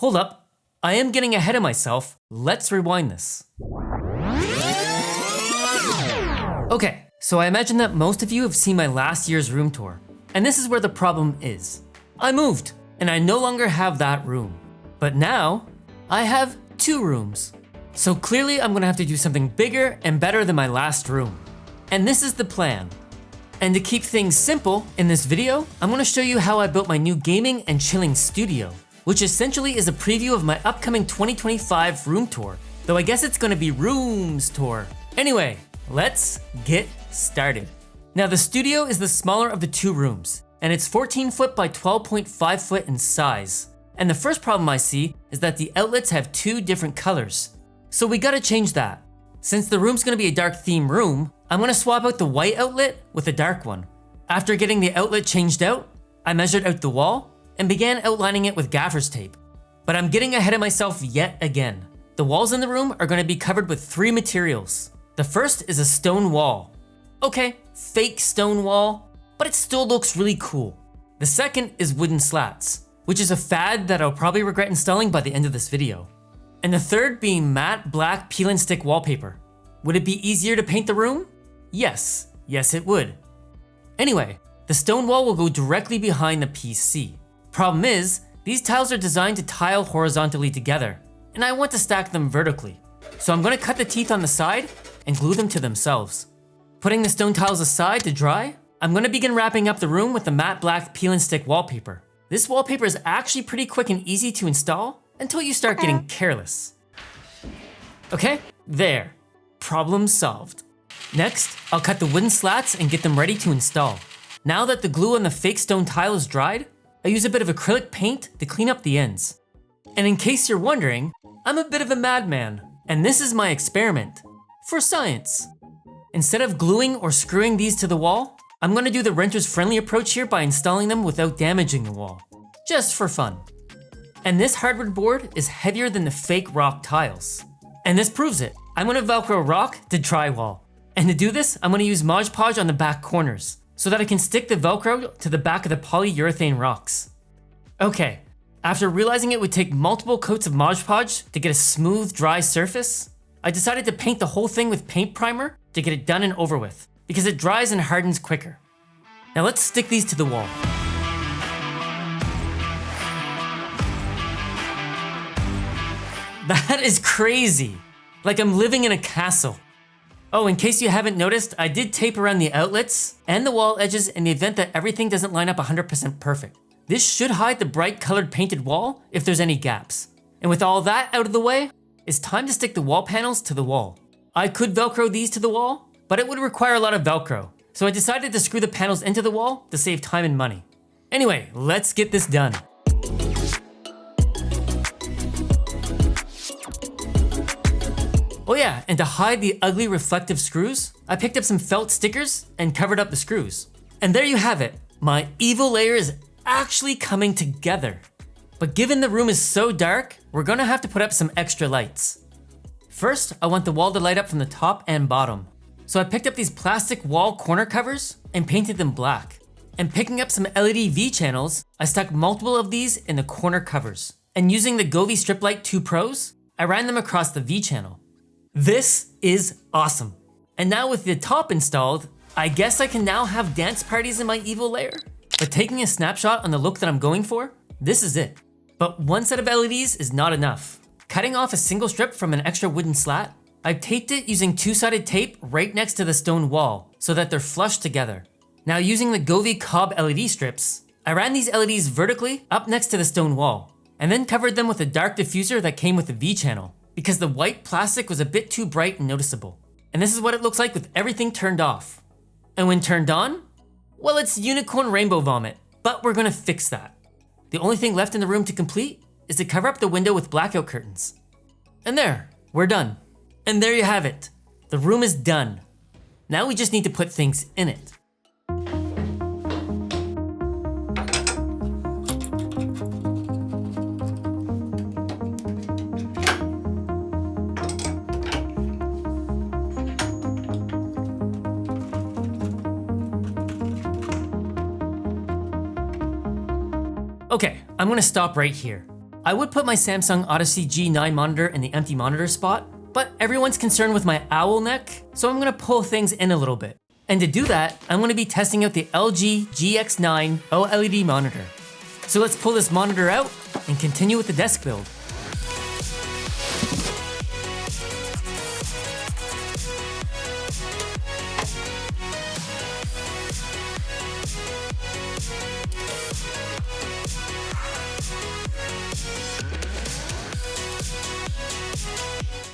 hold up, I am getting ahead of myself. Let's rewind this. Okay, so I imagine that most of you have seen my last year's room tour. And this is where the problem is. I moved, and I no longer have that room. But now, I have 2 rooms. So clearly I'm gonna have to do something bigger and better than my last room. And this is the plan. And to keep things simple, in this video, I'm gonna show you how I built my new gaming and chilling studio, which essentially is a preview of my upcoming 2025 room tour, though I guess it's gonna be rooms tour. Anyway, let's get started. Now the studio is the smaller of the 2 rooms, and it's 14 foot by 12.5 foot in size. And the first problem I see is that the outlets have 2 different colors. So we gotta change that. Since the room's gonna be a dark theme room, I'm gonna swap out the white outlet with a dark one. After getting the outlet changed out, I measured out the wall and began outlining it with gaffer's tape. But I'm getting ahead of myself yet again. The walls in the room are gonna be covered with 3 materials. The first is a stone wall. Okay, fake stone wall, but it still looks really cool. The second is wooden slats, which is a fad that I'll probably regret installing by the end of this video. And the third being matte black peel and stick wallpaper. Would it be easier to paint the room? Yes it would. Anyway, the stone wall will go directly behind the PC. Problem is, these tiles are designed to tile horizontally together, and I want to stack them vertically. So I'm gonna cut the teeth on the side and glue them to themselves. Putting the stone tiles aside to dry, I'm gonna begin wrapping up the room with the matte black peel and stick wallpaper. This wallpaper is actually pretty quick and easy to install until you start getting careless. Okay, there. Problem solved. Next, I'll cut the wooden slats and get them ready to install. Now that the glue on the fake stone tile is dried, I use a bit of acrylic paint to clean up the ends. And in case you're wondering, I'm a bit of a madman, and this is my experiment. For science. Instead of gluing or screwing these to the wall, I'm gonna do the renter's friendly approach here by installing them without damaging the wall. Just for fun. And this hardwood board is heavier than the fake rock tiles. And this proves it. I'm gonna Velcro rock to drywall. And to do this, I'm gonna use Mod Podge on the back corners so that I can stick the Velcro to the back of the polyurethane rocks. Okay, after realizing it would take multiple coats of Mod Podge to get a smooth, dry surface, I decided to paint the whole thing with paint primer to get it done and over with, because it dries and hardens quicker. Now let's stick these to the wall. That is crazy. Like I'm living in a castle. Oh, in case you haven't noticed, I did tape around the outlets and the wall edges in the event that everything doesn't line up 100% perfect. This should hide the bright colored painted wall if there's any gaps. And with all that out of the way, it's time to stick the wall panels to the wall. I could Velcro these to the wall, but it would require a lot of Velcro. So I decided to screw the panels into the wall to save time and money. Anyway, let's get this done. Oh yeah, and to hide the ugly reflective screws, I picked up some felt stickers and covered up the screws. And there you have it. My evil layer is actually coming together. But given the room is so dark, we're gonna have to put up some extra lights. First, I want the wall to light up from the top and bottom. So I picked up these plastic wall corner covers and painted them black. And picking up some LED V channels, I stuck multiple of these in the corner covers. And using the Govee Strip Light 2 Pros, I ran them across the V channel. This is awesome. And now with the top installed, I guess I can now have dance parties in my evil layer. But taking a snapshot on the look that I'm going for, this is it. But one set of LEDs is not enough. Cutting off a single strip from an extra wooden slat, I've taped it using 2-sided tape right next to the stone wall so that they're flush together. Now using the Govee Cob LED strips, I ran these LEDs vertically up next to the stone wall and then covered them with a dark diffuser that came with the V channel, because the white plastic was a bit too bright and noticeable. And this is what it looks like with everything turned off. And when turned on, well, it's unicorn rainbow vomit, but we're gonna fix that. The only thing left in the room to complete is to cover up the window with blackout curtains. And there, we're done. And there you have it. The room is done. Now we just need to put things in it. Okay, I'm gonna stop right here. I would put my Samsung Odyssey G9 monitor in the empty monitor spot, but everyone's concerned with my owl neck, so I'm gonna pull things in a little bit. And to do that, I'm gonna be testing out the LG GX9 OLED monitor. So let's pull this monitor out and continue with the desk build.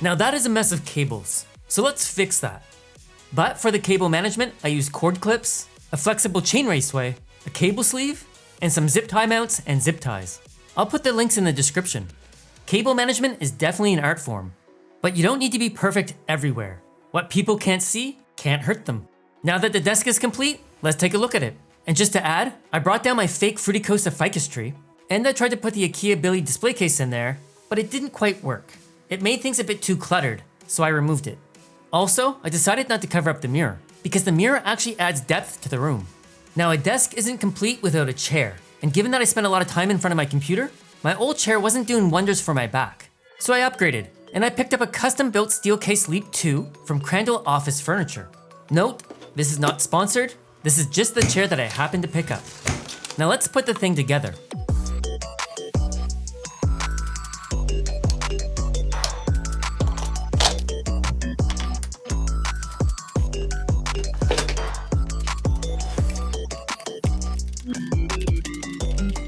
Now that is a mess of cables, so let's fix that. But for the cable management, I use cord clips, a flexible chain raceway, a cable sleeve, and some zip tie mounts and zip ties. I'll put the links in the description. Cable management is definitely an art form, but you don't need to be perfect everywhere. What people can't see can't hurt them. Now that the desk is complete, let's take a look at it. And just to add, I brought down my fake Fruity Coast ficus tree, and I tried to put the IKEA Billy display case in there, but it didn't quite work. It made things a bit too cluttered, so I removed it. Also, I decided not to cover up the mirror, because the mirror actually adds depth to the room. Now a desk isn't complete without a chair, and given that I spent a lot of time in front of my computer, my old chair wasn't doing wonders for my back. So I upgraded, and I picked up a custom-built Steelcase Leap 2 from Crandall Office Furniture. Note, this is not sponsored, this is just the chair that I happened to pick up. Now let's put the thing together.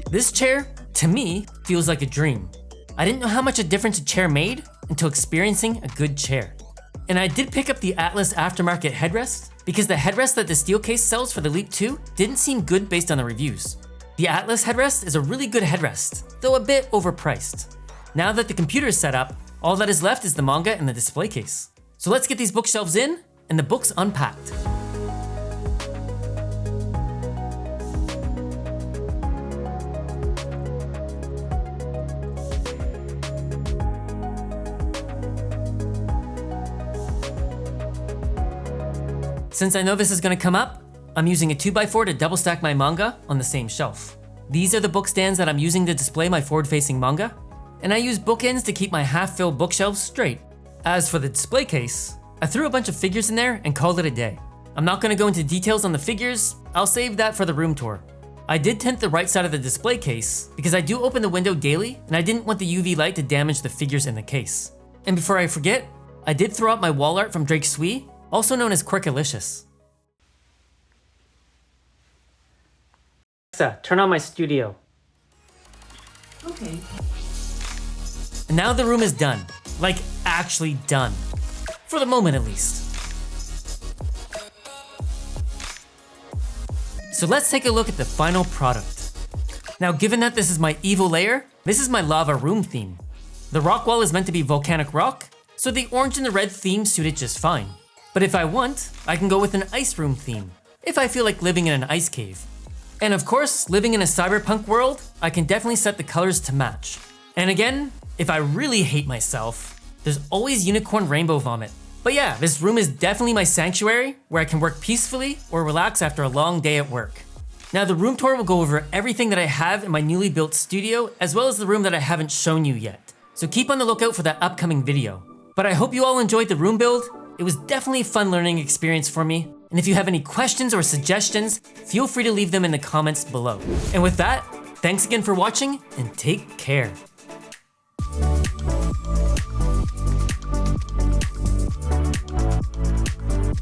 This chair, to me, feels like a dream. I didn't know how much a difference a chair made until experiencing a good chair. And I did pick up the Atlas aftermarket headrest because the headrest that the Steelcase sells for the Leap 2 didn't seem good based on the reviews. The Atlas headrest is a really good headrest, though a bit overpriced. Now that the computer is set up, all that is left is the manga and the display case. So let's get these bookshelves in and the books unpacked. Since I know this is gonna come up, I'm using a 2x4 to double stack my manga on the same shelf. These are the book stands that I'm using to display my forward-facing manga, and I use bookends to keep my half-filled bookshelves straight. As for the display case, I threw a bunch of figures in there and called it a day. I'm not gonna go into details on the figures, I'll save that for the room tour. I did tint the right side of the display case because I do open the window daily and I didn't want the UV light to damage the figures in the case. And before I forget, I did throw out my wall art from Drake Swee, also known as Quirkalicious. Alexa, turn on my studio. Okay. And now the room is done. Like, actually done. For the moment, at least. So let's take a look at the final product. Now, given that this is my evil layer, this is my lava room theme. The rock wall is meant to be volcanic rock, so the orange and the red theme suited just fine. But if I want, I can go with an ice room theme, if I feel like living in an ice cave. And of course, living in a cyberpunk world, I can definitely set the colors to match. And again, if I really hate myself, there's always unicorn rainbow vomit. But yeah, this room is definitely my sanctuary, where I can work peacefully or relax after a long day at work. Now the room tour will go over everything that I have in my newly built studio, as well as the room that I haven't shown you yet. So keep on the lookout for that upcoming video. But I hope you all enjoyed the room build. It was definitely a fun learning experience for me. And if you have any questions or suggestions, feel free to leave them in the comments below. And with that, thanks again for watching and take care.